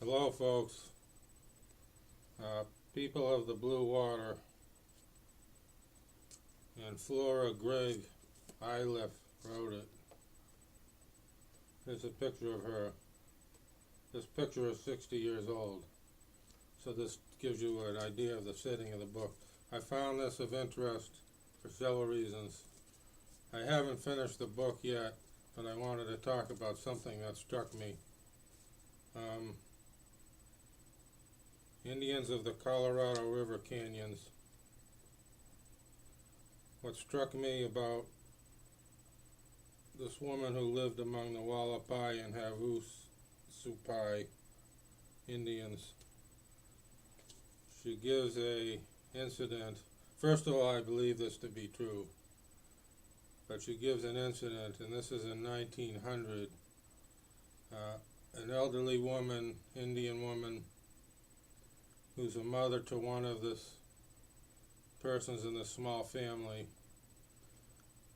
Hello folks, people of the blue water, and Flora, Gregg, Iliff wrote it. Here's a picture of her. This picture is 60 years old, so this gives you an idea of the setting of the book. I found this of interest for several reasons. I haven't finished the book yet, but I wanted to talk about something that struck me. Indians of the Colorado River Canyons. What struck me about this woman who lived among the Walapai and Havasupai Indians, she gives a incident. First of all, I believe this to be true, but she gives an incident, and this is in 1900. An elderly woman, Indian woman, who's a mother to one of the persons in this small family,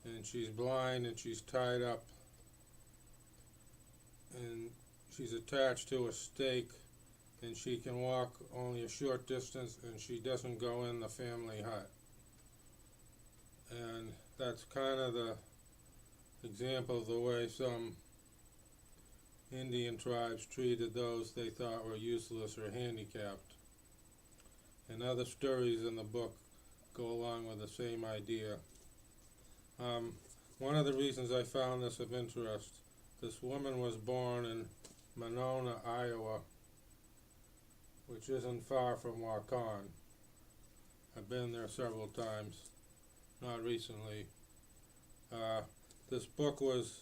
and she's blind and she's tied up and she's attached to a stake, and she can walk only a short distance, and she doesn't go in the family hut. And that's kind of the example of the way some Indian tribes treated those they thought were useless or handicapped. And other stories in the book go along with the same idea. One of the reasons I found this of interest, this woman was born in Monona, Iowa, which isn't far from Waukon. I've been there several times, not recently. This book was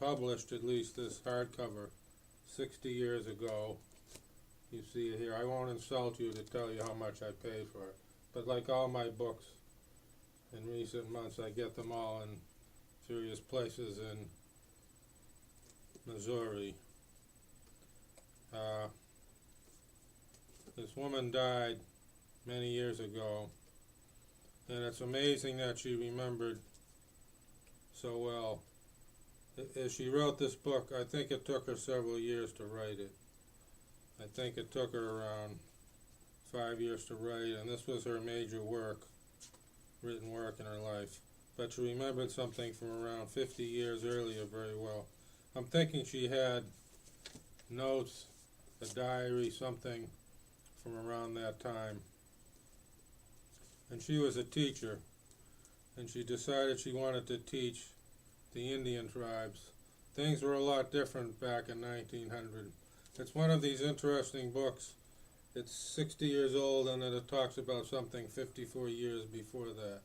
published, at least this hardcover, 60 years ago. You see it here. I won't insult you to tell you how much I paid for it, but like all my books in recent months, I get them all in various places in Missouri. This woman died many years ago, and it's amazing that she remembered so well. As she wrote this book, I think it took her several years to write it. I think it took her around 5 years to write, and this was her major work, written work in her life. But she remembered something from around 50 years earlier very well. I'm thinking she had notes, a diary, something from around that time. And she was a teacher, and she decided she wanted to teach the Indian tribes. Things were a lot different back in 1900. It's one of these interesting books. It's 60 years old, and then it talks about something 54 years before that,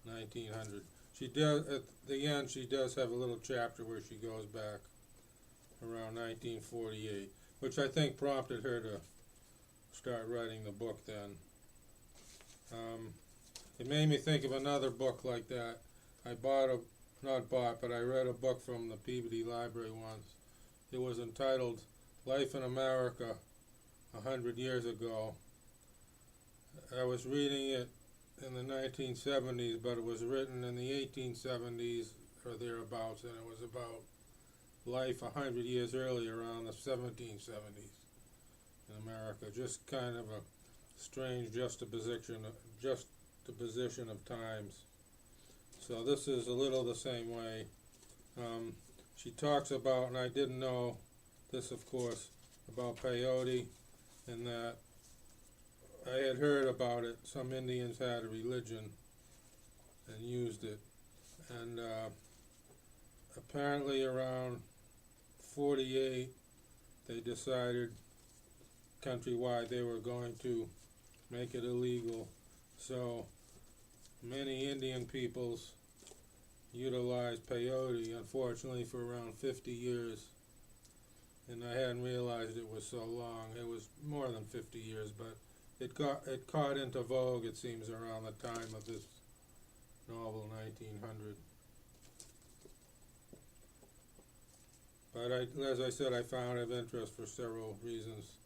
1900. She does, at the end, she does have a little chapter where she goes back around 1948, which I think prompted her to start writing the book then. It made me think of another book like that. I read a book from the Peabody Library once. It was entitled Life in America 100 Years Ago. I was reading it in the 1970s, but it was written in the 1870s or thereabouts, and it was about life 100 years earlier, around the 1770s in America. Just kind of a strange juxtaposition of times. So this is a little the same way. She talks about, and I didn't know this, of course, about peyote, and that I had heard about it. Some Indians had a religion and used it, and apparently around 48 they decided countrywide they were going to make it illegal. So many Indian peoples utilized peyote, unfortunately, for around 50 years. And I hadn't realized it was so long. It was more than 50 years, but it caught into vogue, it seems, around the time of this novel, 1900. But as I said, I found it of interest for several reasons.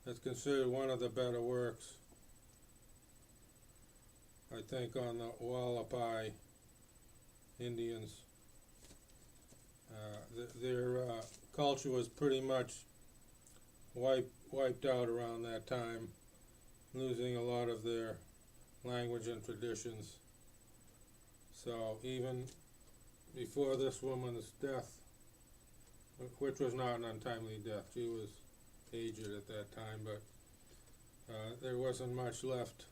It's considered one of the better works, I think, on the Walapai Indians. Their culture was pretty much wiped out around that time, losing a lot of their language and traditions. So even before this woman's death, which was not an untimely death, she was aged at that time, but there wasn't much left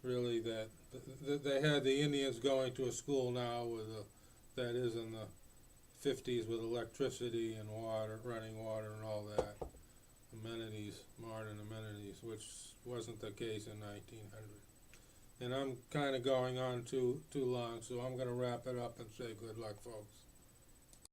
really. That they had the Indians going to a school now with that is in the 50s with electricity and water, running water and all that, amenities, modern amenities, which wasn't the case in 1900. And I'm kind of going on too long, so I'm going to wrap it up and say good luck, folks.